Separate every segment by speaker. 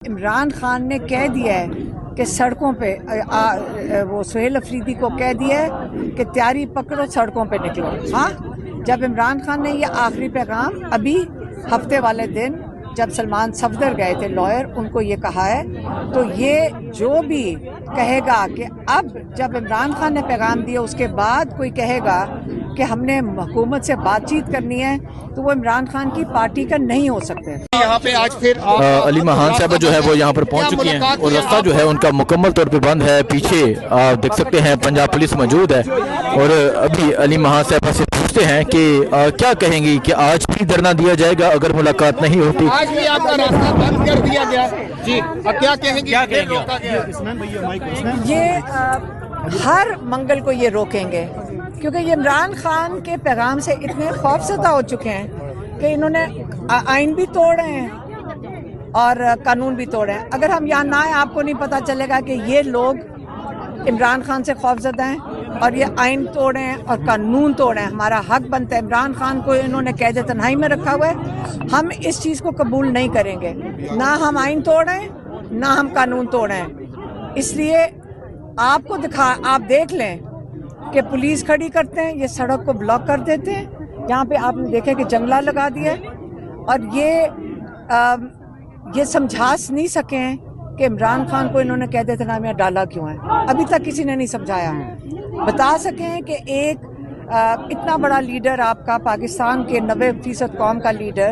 Speaker 1: इमरान खान ने कह दिया है कि सड़कों पे वो सुहेल अफरीदी को कह दिया है कि तैयारी पकड़ो, सड़कों पे निकलो। हाँ, जब इमरान खान ने ये आखिरी पैगाम अभी हफ्ते वाले दिन जब सलमान सफदर गए थे लॉयर, उनको ये कहा है, तो ये जो भी कहेगा कि अब जब इमरान खान ने पैगाम दिया उसके बाद कोई कहेगा कि हमने हुकूमत से बातचीत करनी है, तो वो इमरान खान की पार्टी का नहीं हो सकते।
Speaker 2: यहाँ पे आज फिर
Speaker 3: अली महान साहब जो है वो यहाँ पर पहुँच चुकी हैं और रास्ता जो है उनका मुकम्मल तौर पे बंद है। पीछे देख सकते हैं पंजाब पुलिस मौजूद है और अभी अली महान साहब से पूछते हैं कि क्या कहेंगी कि आज भी धरना दिया जाएगा अगर मुलाकात नहीं होती।
Speaker 2: आज भी आपका रास्ता बंद कर दिया गया जी, अब क्या कहेंगे? रोका गया
Speaker 1: ये हर मंगल को ये रोकेंगे क्योंकि ये इमरान खान के पैगाम से इतने खौफजदा हो चुके हैं कि इन्होंने आइन भी तोड़े हैं और कानून भी तोड़े हैं। अगर हम यहाँ ना आए आपको नहीं पता चलेगा कि ये लोग इमरान खान से खौफजदा हैं और ये आइन तोड़े हैं और कानून तोड़े हैं। हमारा हक बनता है। इमरान खान को इन्होंने कैद तन्हाई में रखा हुआ है, हम इस चीज़ को कबूल नहीं करेंगे। ना हम आइन तोड़े हैं ना हम कानून तोड़े हैं। इसलिए आपको आप देख लें कि पुलिस खड़ी करते हैं, ये सड़क को ब्लॉक कर देते हैं। यहाँ पे आपने देखा कि जंगला लगा दिया है और ये समझा नहीं सके हैं कि इमरान खान को इन्होंने कैद तन्हाई डाला क्यों है। अभी तक किसी ने नहीं समझाया। बता सके हैं कि एक इतना बड़ा लीडर आपका पाकिस्तान के 90% कौम का लीडर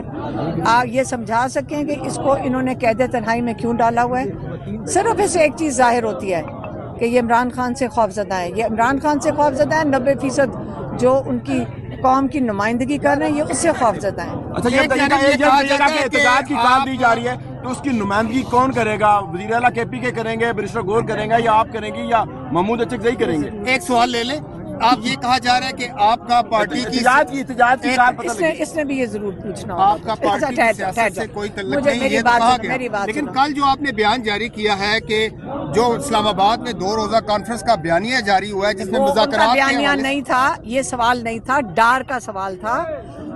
Speaker 1: ये समझा सकें कि इसको इन्होंने कैद तन्हाई में क्यों डाला हुआ है। सिर्फ इससे एक चीज़ जाहिर होती है कि ये इमरान खान से खौफजदा है। ये इमरान खान से खौफजदा है। 90% जो उनकी कौम की नुमाइंदगी कर रहे हैं ये उससे खौफजदा है।
Speaker 4: अच्छा, ये कहा कि एहतजाज की कॉल दी जा रही है तो उसकी नुमाइंदगी कौन करेगा? वज़ीर आला केपी के करेंगे, बैरिस्टर गौर करेंगे या आप करेंगी या महमूद अचकज़ई करेंगे?
Speaker 2: एक सवाल ले लें, आप ये कहा जा रहा है कि आपका पार्टी की
Speaker 4: एहतजाज की
Speaker 1: इसने भी ये जरूर पूछना
Speaker 2: आपका पार्टी की सियासत से कोई तल्लुक नहीं, ये तो कहा गया। लेकिन कल जो आपने बयान जारी किया है कि जो इस्लामाबाद में 2 रोज़ा कॉन्फ्रेंस का बयानिया जारी हुआ है जिसमें मुज़ाकरात
Speaker 1: बयानिया नहीं था, ये सवाल नहीं था, डार का सवाल था।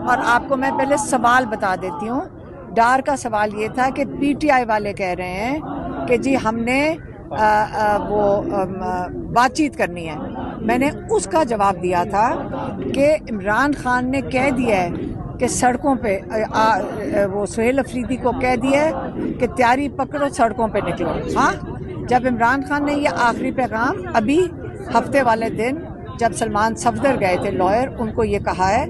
Speaker 1: और आपको मैं पहले सवाल बता देती हूँ। डार का सवाल ये था कि पीटीआई वाले कह रहे हैं कि जी हमने बातचीत करनी है। मैंने उसका जवाब दिया था कि इमरान खान ने कह दिया है कि सड़कों पे वो सुहेल अफरीदी को कह दिया है कि तैयारी पकड़ो, सड़कों पे निकलो। हाँ, जब इमरान खान ने ये आखिरी पैगाम अभी हफ्ते वाले दिन जब सलमान सफदर गए थे लॉयर, उनको ये कहा है,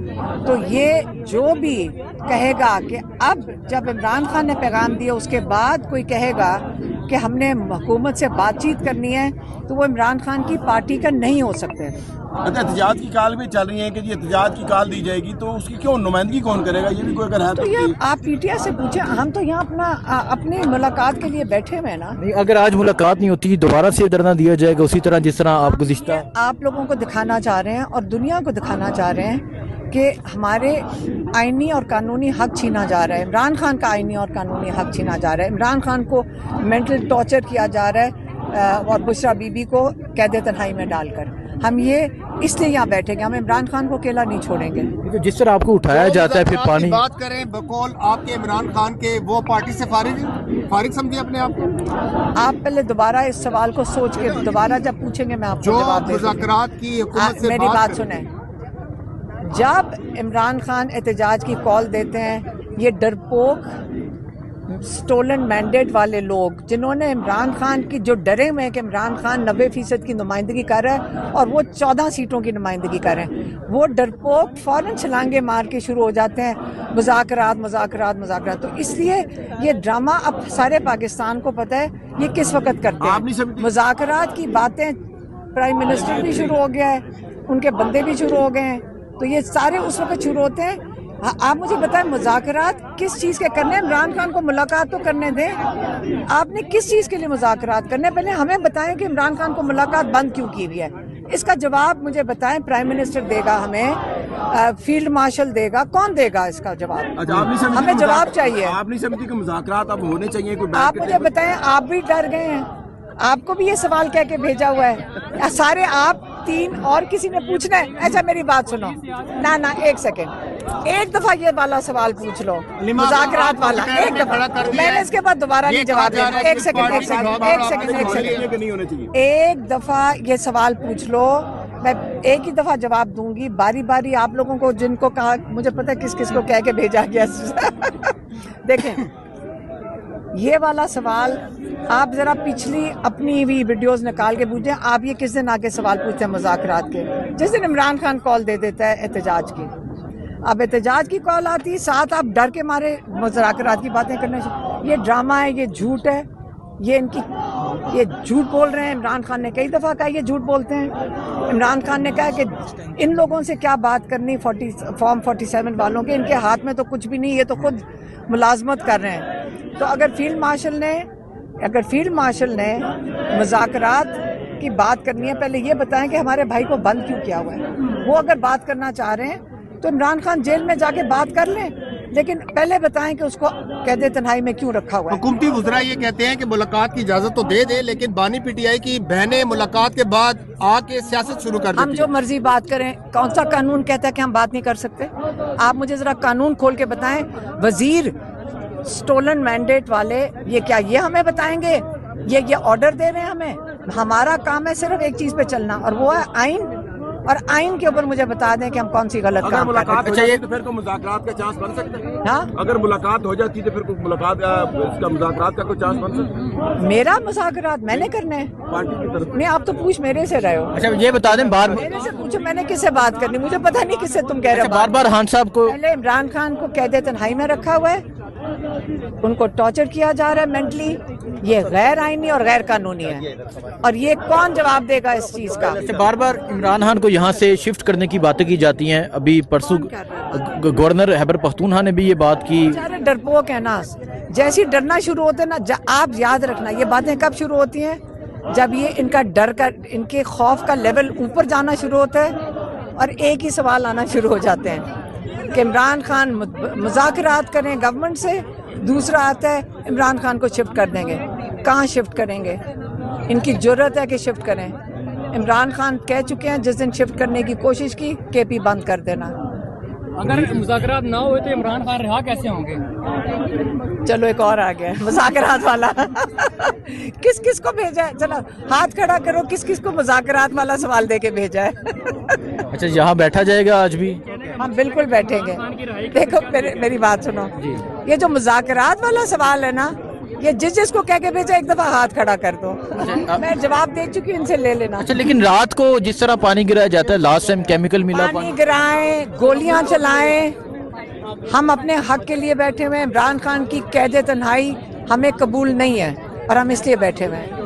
Speaker 1: तो ये जो भी कहेगा कि अब जब इमरान खान ने पैगाम दिया उसके बाद कोई कहेगा कि हमने हुकूमत से बातचीत करनी है, तो वो इमरान खान की पार्टी का नहीं हो सकते।
Speaker 4: अच्छा, एहतजाज की कॉल भी चल रही है कि ये एहतजाज की कॉल दी जाएगी तो उसकी क्यों नुमाइंदगी कौन करेगा? ये भी कोई अगर है
Speaker 1: तो ये आप पीटीआई से पूछें। हम तो यहाँ अपनी मुलाकात के लिए बैठे हुए हैं ना।
Speaker 3: नहीं, अगर आज मुलाकात नहीं होती दोबारा से धरना दिया जाएगा उसी तरह जिस तरह आप गुज़िश्ता
Speaker 1: आप लोगों को दिखाना चाह रहे हैं और दुनिया को दिखाना चाह रहे हैं कि हमारे आईनी और कानूनी हक छीना जा रहा है। इमरान खान का आईनी और कानूनी हक छीना जा रहा है। इमरान खान को मेंटल टॉर्चर किया जा रहा है और बुशरा बीबी को कैद तन्हाई में डालकर। हम ये इसलिए यहाँ बैठेंगे, हम इमरान खान को अकेला नहीं छोड़ेंगे।
Speaker 3: तो जिस तरह आपको उठाया जाता है फिर पानी
Speaker 2: बात करें बकौल आपके इमरान खान के, वो पार्टी से फारिग समझिए अपने आप को?
Speaker 1: आप पहले दोबारा इस सवाल को सोच के दोबारा जब पूछेंगे मैं आपको जवाब दूंगा।
Speaker 2: मुज़ाकरात की हुकूमत से
Speaker 1: मेरी बात सुने। जब इमरान खान एहतजाज की कॉल देते हैं, ये डरपोक स्टोलन मैंडेट वाले लोग जिन्होंने इमरान खान की जो डरे हुए हैं कि इमरान खान 90% की नुमाइंदगी कर रहा है और वो 14 सीटों की नुमाइंदगी कर रहे हैं, वो डरपोक फौरन छलांगे मार के शुरू हो जाते हैं मुज़ाकरात। तो इसलिए ये ड्रामा अब सारे पाकिस्तान को पता है ये किस वक्त करते हैं। मुज़ाकरात की बातें प्राइम मिनिस्टर भी शुरू हो गया है, उनके बंदे भी शुरू हो गए हैं, तो ये सारे उस वक्त शुरू होते हैं। आप मुझे बताएं मुज़ाकरात किस चीज़ के करने हैं? इमरान खान को मुलाकात तो करने दें। आपने किस चीज़ के लिए मुज़ाकरात करने हैं? पहले हमें बताएं कि इमरान खान को मुलाकात बंद क्यों की हुई है। इसका जवाब मुझे बताएं। प्राइम मिनिस्टर देगा हमें, फील्ड मार्शल देगा, कौन देगा इसका जवाब? हमें जवाब चाहिए।
Speaker 4: आप नहीं समझती कि मुज़ाकरात अब होने चाहिए?
Speaker 1: आप मुझे बताएं, आप भी डर गए हैं, आपको भी ये सवाल कह के भेजा हुआ है सारे आप 3 और किसी ने पूछना है? अच्छा मेरी बात सुनो ना, एक सेकेंड। एक दफा ये वाला सवाल पूछ लो, मुज़ाकरात वाला, एक दफा। मैंने इसके बाद दोबारा नहीं जवाब देना। एक सेकंड, एक दफा ये सवाल पूछ लो, मैं एक ही दफा जवाब दूंगी। बारी बारी आप लोगों को, जिनको कहा, मुझे पता है किस किस को कह के भेजा गया। देखें, ये वाला सवाल आप जरा पिछली अपनी भी वीडियोस निकाल के पूछें। आप ये किस दिन आके सवाल पूछते हैं मुज़ाकरात के? जिस दिन इमरान खान कॉल दे देता है एहतजाज की, अब एहतजाज की कॉल आती, साथ आप डर के मारे मुज़ाकरात की बातें करने। ये ड्रामा है, ये झूठ है, ये झूठ बोल रहे हैं। इमरान खान ने कई दफ़ा कहा ये झूठ बोलते हैं। इमरान खान ने कहा कि इन लोगों से क्या बात करनी, फॉर्म 47 वालों के, इनके हाथ में तो कुछ भी नहीं, ये तो खुद मुलाजमत कर रहे हैं। तो अगर फील्ड मार्शल ने मुज़ाकरात की बात करनी है, पहले ये बताएं कि हमारे भाई को बंद क्यों किया हुआ है। वो अगर बात करना चाह रहे हैं तो इमरान खान जेल में जाके बात कर लें, लेकिन पहले बताएं कि उसको कैद तन्हाई में क्यों रखा हुआ है।
Speaker 2: हुकूमती वज़रा ये कहते हैं कि मुलाकात की इजाज़त तो दे दे, लेकिन बानी पीटीआई की बहनें मुलाकात के बाद आके सियासत शुरू कर देती हैं।
Speaker 1: हम जो मर्जी बात करें, कौन सा कानून कहता है कि हम बात नहीं कर सकते? आप मुझे जरा कानून खोल के बताएं। वजीर स्टोलन मैंडेट वाले ये हमें बताएंगे? ये ऑर्डर दे रहे हैं हमें। हमारा काम है सिर्फ एक चीज पे चलना, और वो है आइन। और आइन के ऊपर मुझे बता दें कि हम कौन सी गलत काम कर रहे हैं।
Speaker 4: अच्छा, ये तो फिर को मुज़ाकरात का चांस बन सकता है?
Speaker 1: हाँ,
Speaker 4: अगर मुलाकात हो जाती तो फिर मुज़ाकरात का कोई चांस बन सकता है?
Speaker 1: मेरा मुज़ाकरात मैंने करने हैं
Speaker 4: पार्टी की तरफ
Speaker 1: नहीं। आप तो पूछ मेरे से रहे हो।
Speaker 3: अच्छा, ये बता दें, बार
Speaker 1: मेरे से पूछो मैंने किससे बात करनी, मुझे पता नहीं किससे तुम कह रहे हो।
Speaker 3: बार बार खान साहब को,
Speaker 1: पहले इमरान खान को कैद तन्हाई में रखा हुआ है, उनको टॉर्चर किया जा रहा है मेंटली। ये गैर आईनी और गैर कानूनी है, और ये कौन जवाब देगा इस चीज का?
Speaker 3: बार बार इमरान खान को यहाँ से शिफ्ट करने की बातें की जाती हैं। अभी परसों गवर्नर खैबर पख्तूनख्वा ने भी ये बात की।
Speaker 1: सारे डरपोक है ना, जैसी डरना शुरू होते ना, आप याद रखना ये बातें कब शुरू होती हैं? जब ये इनका डर का, इनके खौफ का लेवल ऊपर जाना शुरू होता है, और एक ही सवाल आना शुरू हो जाते हैं कि इमरान खान मुज़ाकरात करें गवर्नमेंट से। दूसरा आता है इमरान खान को शिफ्ट कर देंगे। कहाँ शिफ्ट करेंगे? इनकी जुर्रत है कि शिफ्ट करें। इमरान खान कह चुके हैं जिस दिन शिफ्ट करने की कोशिश की, केपी बंद कर देना।
Speaker 5: अगर मुज़ाकरात ना हुए तो इमरान खान रिहा कैसे होंगे?
Speaker 1: चलो एक और आ गया मुज़ाकरात वाला। किस किस को भेजा है? चलो हाथ खड़ा करो, किस किस को मुज़ाकरात वाला सवाल दे के भेजा है?
Speaker 3: अच्छा, यहाँ बैठा जाएगा आज भी?
Speaker 1: हम बिल्कुल बैठेंगे। देखो मेरी बात सुनो, ये जो मुज़ाकरात वाला सवाल है ना, ये जिसको कह के भेजा एक दफा हाथ खड़ा कर दो। मैं जवाब दे चुकी हूँ, इनसे ले लेना।
Speaker 3: अच्छा, लेकिन रात को जिस तरह पानी गिराया जाता है, लास्ट टाइम केमिकल मिला,
Speaker 1: पानी गिराएं, गोलियां चलाएं, हम अपने हक के लिए बैठे हुए हैं। इमरान खान की कैद तन्हाई हमें कबूल नहीं है, और हम इसलिए बैठे हुए हैं।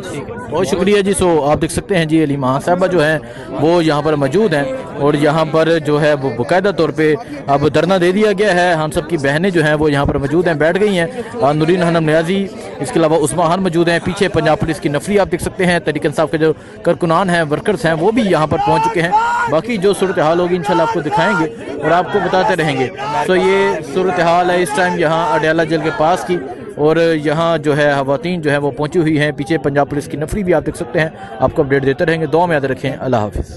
Speaker 3: बहुत शुक्रिया जी। सो आप देख सकते हैं जी, अली महा साहबा जो हैं वो यहाँ पर मौजूद हैं, और यहाँ पर जो है वो बाकायदा तौर पे अब धरना दे दिया गया है। हम सब की बहनें जो हैं वो यहाँ पर मौजूद हैं, बैठ गई हैं। नूरीन हनम नियाजी, इसके अलावा उस्मा खान मौजूद हैं। पीछे पंजाब पुलिस की नफरी आप देख सकते हैं। तहरीक इंसाफ के जो कारकुनान हैं, वर्कर्स हैं, वो भी यहाँ पर पहुँच चुके हैं। बाकी जो सूरत हाल होगी इंशाल्लाह आपको दिखाएंगे और आपको बताते रहेंगे। तो ये सूरत हाल है इस टाइम यहाँ अडयाला जेल के पास की, और यहाँ जो है ख़वातीन जो है वो पहुँची हुई हैं। पीछे पंजाब पुलिस की नफरी भी आप देख सकते हैं। आपको अपडेट देते रहेंगे। दुआ में याद रखें। अल्लाह हाफिज़।